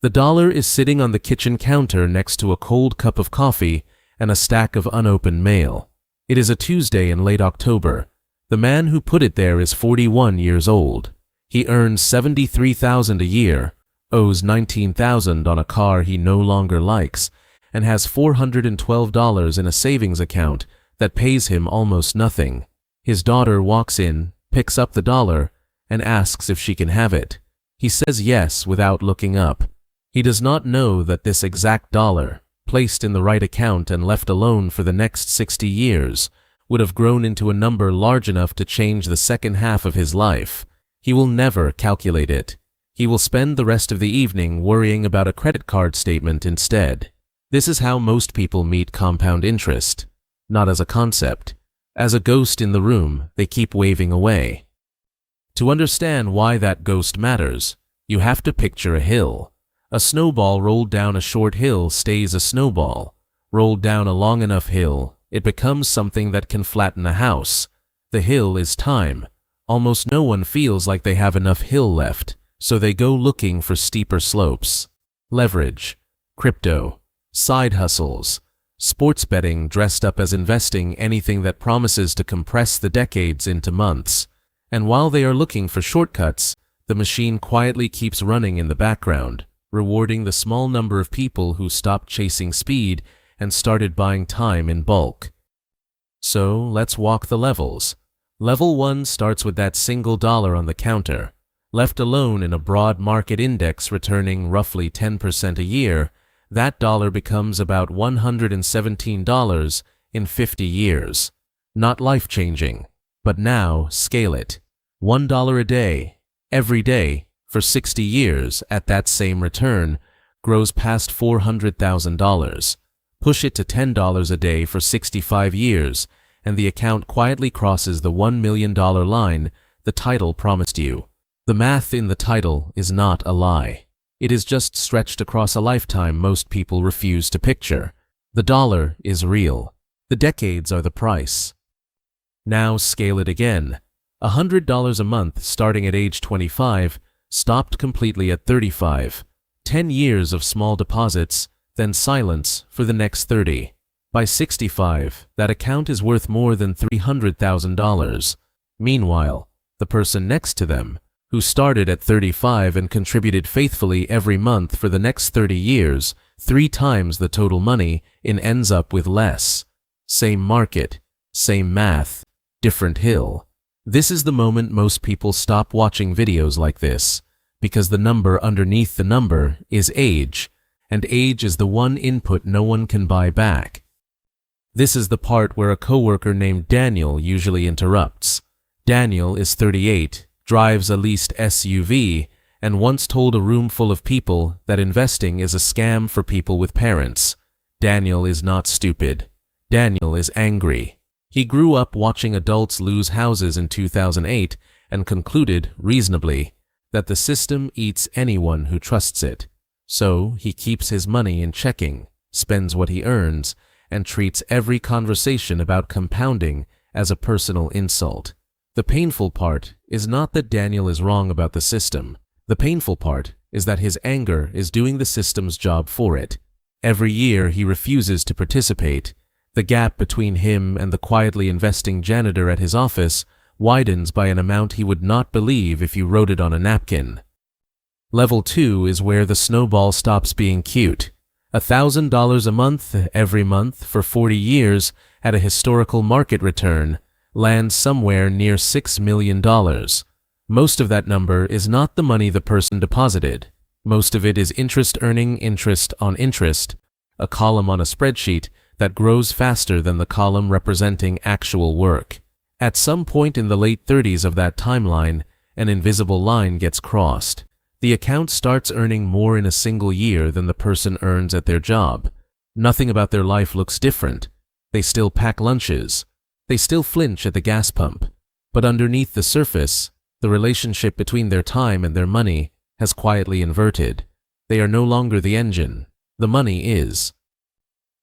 The dollar is sitting on the kitchen counter next to a cold cup of coffee and a stack of unopened mail. It is a Tuesday in late October. The man who put it there is 41 years old. He earns $73,000 a year, owes $19,000 on a car he no longer likes, and has $412 in a savings account that pays him almost nothing. His daughter walks in, picks up the dollar, and asks if she can have it. He says yes without looking up. He does not know that this exact dollar, placed in the right account and left alone for the next 60 years, would have grown into a number large enough to change the second half of his life. He will never calculate it. He will spend the rest of the evening worrying about a credit card statement instead. This is how most people meet compound interest. Not as a concept. As a ghost in the room they keep waving away. To understand why that ghost matters, you have to picture a hill. A snowball rolled down a short hill stays a snowball. Rolled down a long enough hill, it becomes something that can flatten a house. The hill is time. Almost no one feels like they have enough hill left, so they go looking for steeper slopes. Leverage, crypto, side hustles, sports betting dressed up as investing, anything that promises to compress the decades into months. And while they are looking for shortcuts, the machine quietly keeps running in the background, rewarding the small number of people who stopped chasing speed and started buying time in bulk. So let's walk the levels. Level 1 starts with that single dollar on the counter. Left alone in a broad market index returning roughly 10% a year, that dollar becomes about $117 in 50 years. Not life-changing, but now scale it. $1 a day, every day, for 60 years at that same return, grows past $400,000. Push it to $10 a day for 65 years, and the account quietly crosses the $1 million line the title promised you. The math in the title is not a lie. It is just stretched across a lifetime most people refuse to picture. The dollar is real. The decades are the price. Now scale it again. $100 a month starting at age 25, stopped completely at 35. 10 years of small deposits, then silence for the next 30. By 65, that account is worth more than $300,000. Meanwhile, the person next to them, who started at 35 and contributed faithfully every month for the next 30 years, 3 times the total money, ends up with less. Same market, same math, different hill. This is the moment most people stop watching videos like this, because the number underneath the number is age, and age is the one input no one can buy back. This is the part where a coworker named Daniel usually interrupts. Daniel is 38, drives a leased SUV, and once told a room full of people that investing is a scam for people with parents. Daniel is not stupid. Daniel is angry. He grew up watching adults lose houses in 2008 and concluded, reasonably, that the system eats anyone who trusts it. So he keeps his money in checking, spends what he earns, and treats every conversation about compounding as a personal insult. The painful part is not that Daniel is wrong about the system. The painful part is that his anger is doing the system's job for it. Every year he refuses to participate. The gap between him and the quietly investing janitor at his office widens by an amount he would not believe if you wrote it on a napkin. Level 2 is where the snowball stops being cute. $1,000 a month, every month, for 40 years, at a historical market return, lands somewhere near $6 million. Most of that number is not the money the person deposited. Most of it is interest earning interest on interest, a column on a spreadsheet that grows faster than the column representing actual work. At some point in the late 30s of that timeline, an invisible line gets crossed. The account starts earning more in a single year than the person earns at their job. Nothing about their life looks different. They still pack lunches. They still flinch at the gas pump. But underneath the surface, the relationship between their time and their money has quietly inverted. They are no longer the engine. The money is.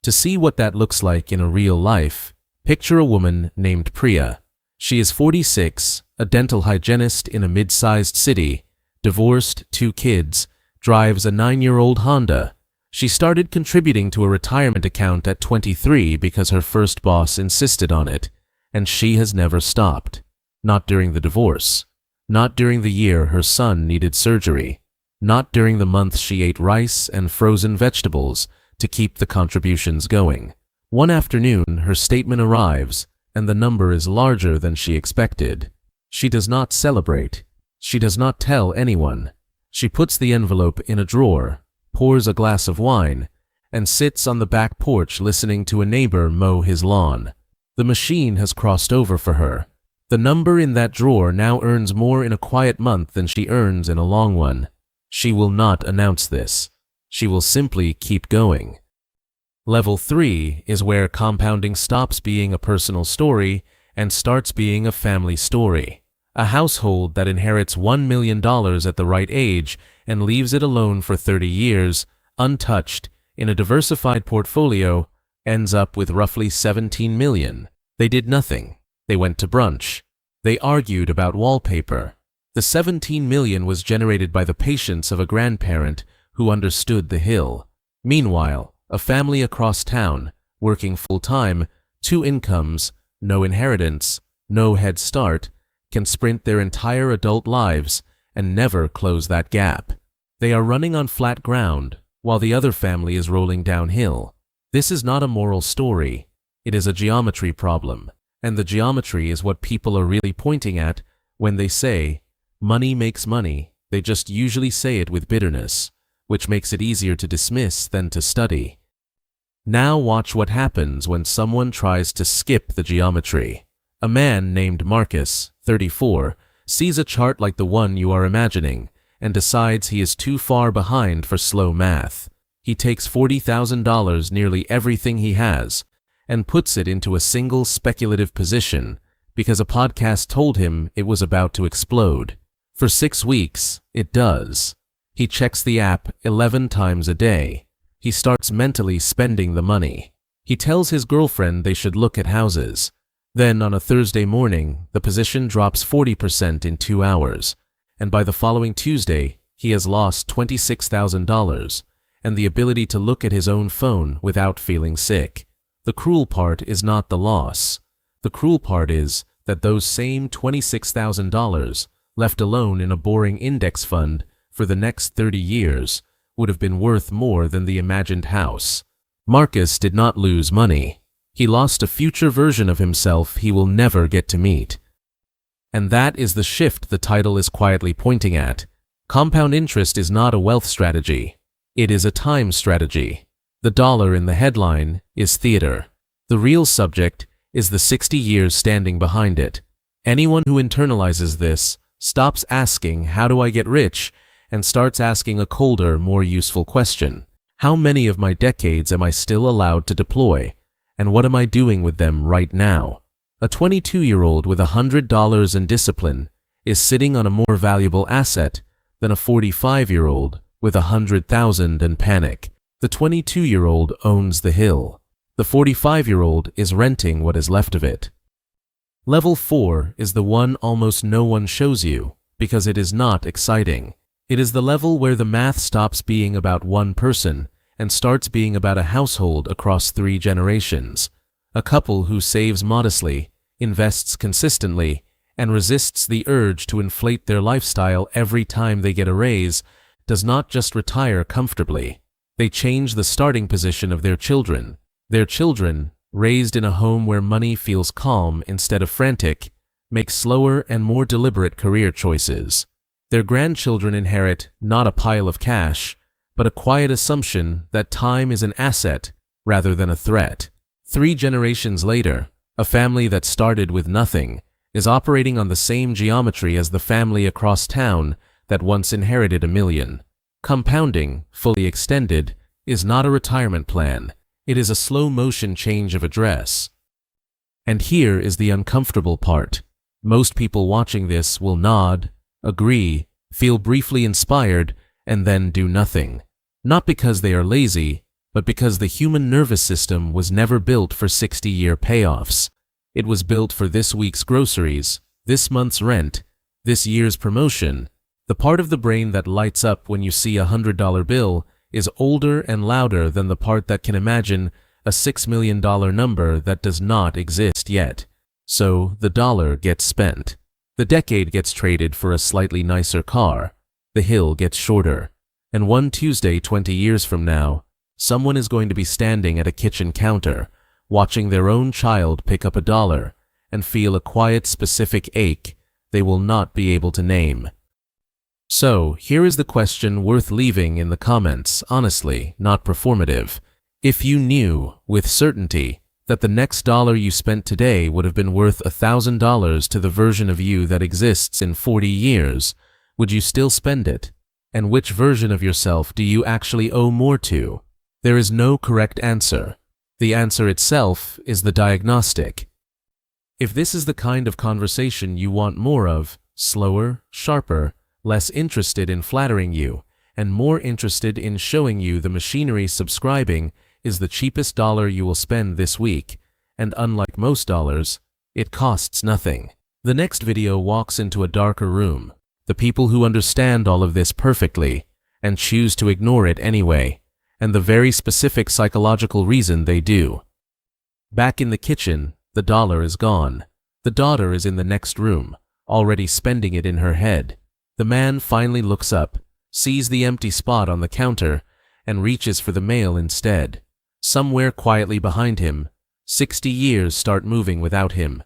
To see what that looks like in a real life, picture a woman named Priya. She is 46, a dental hygienist in a mid-sized city, divorced, 2 kids, drives a 9-year-old Honda. She started contributing to a retirement account at 23 because her first boss insisted on it, and she has never stopped. Not during the divorce. Not during the year her son needed surgery. Not during the month she ate rice and frozen vegetables to keep the contributions going. One afternoon, her statement arrives, and the number is larger than she expected. She does not celebrate. She does not tell anyone. She puts the envelope in a drawer, pours a glass of wine, and sits on the back porch listening to a neighbor mow his lawn. The machine has crossed over for her. The number in that drawer now earns more in a quiet month than she earns in a long one. She will not announce this. She will simply keep going. Level 3 is where compounding stops being a personal story and starts being a family story. A household that inherits $1 million at the right age and leaves it alone for 30 years, untouched, in a diversified portfolio, ends up with roughly $17 million. They did nothing. They went to brunch. They argued about wallpaper. The $17 million was generated by the patience of a grandparent who understood the hill. Meanwhile, a family across town, working full-time, 2 incomes, no inheritance, no head start, can sprint their entire adult lives and never close that gap. They are running on flat ground, while the other family is rolling downhill. This is not a moral story. It is a geometry problem, and the geometry is what people are really pointing at when they say, money makes money. They just usually say it with bitterness, which makes it easier to dismiss than to study. Now watch what happens when someone tries to skip the geometry. A man named Marcus, 34, sees a chart like the one you are imagining and decides he is too far behind for slow math. He takes $40,000, nearly everything he has, and puts it into a single speculative position because a podcast told him it was about to explode. For 6 weeks, it does. He checks the app 11 times a day. He starts mentally spending the money. He tells his girlfriend they should look at houses. Then on a Thursday morning, the position drops 40% in 2 hours, and by the following Tuesday, he has lost $26,000 and the ability to look at his own phone without feeling sick. The cruel part is not the loss. The cruel part is that those same $26,000 left alone in a boring index fund for the next 30 years would have been worth more than the imagined house. Marcus did not lose money. He lost a future version of himself he will never get to meet. And that is the shift the title is quietly pointing at. Compound interest is not a wealth strategy. It is a time strategy. The dollar in the headline is theater. The real subject is the 60 years standing behind it. Anyone who internalizes this stops asking, how do I get rich, and starts asking a colder, more useful question. How many of my decades am I still allowed to deploy, and what am I doing with them right now? A 22-year-old with $100 in discipline is sitting on a more valuable asset than a 45-year-old with $100,000 in panic. The 22-year-old owns the hill. The 45-year-old is renting what is left of it. Level 4 is the one almost no one shows you because it is not exciting. It is the level where the math stops being about one person and starts being about a household across 3 generations. A couple who saves modestly, invests consistently, and resists the urge to inflate their lifestyle every time they get a raise does not just retire comfortably. They change the starting position of their children. Their children, raised in a home where money feels calm instead of frantic, make slower and more deliberate career choices. Their grandchildren inherit not a pile of cash, but a quiet assumption that time is an asset rather than a threat. 3 generations later, a family that started with nothing is operating on the same geometry as the family across town that once inherited $1 million. Compounding, fully extended, is not a retirement plan. It is a slow-motion change of address. And here is the uncomfortable part. Most people watching this will nod, agree, feel briefly inspired, and then do nothing. Not because they are lazy, but because the human nervous system was never built for 60-year payoffs. It was built for this week's groceries, this month's rent, this year's promotion, The part of the brain that lights up when you see a $100 bill is older and louder than the part that can imagine a $6 million number that does not exist yet. So the dollar gets spent. The decade gets traded for a slightly nicer car. The hill gets shorter. And one Tuesday 20 years from now, someone is going to be standing at a kitchen counter, watching their own child pick up a dollar and feel a quiet specific ache they will not be able to name. So, here is the question worth leaving in the comments, honestly, not performative. If you knew, with certainty, that the next dollar you spent today would have been worth $1,000 to the version of you that exists in 40 years, would you still spend it? And which version of yourself do you actually owe more to? There is no correct answer. The answer itself is the diagnostic. If this is the kind of conversation you want more of, slower, sharper, less interested in flattering you, and more interested in showing you the machinery subscribing is the cheapest dollar you will spend this week, and unlike most dollars, it costs nothing. The next video walks into a darker room. The people who understand all of this perfectly, and choose to ignore it anyway, and the very specific psychological reason they do. Back in the kitchen, the dollar is gone. The daughter is in the next room, already spending it in her head. The man finally looks up, sees the empty spot on the counter, and reaches for the mail instead. Somewhere quietly behind him, 60 years start moving without him.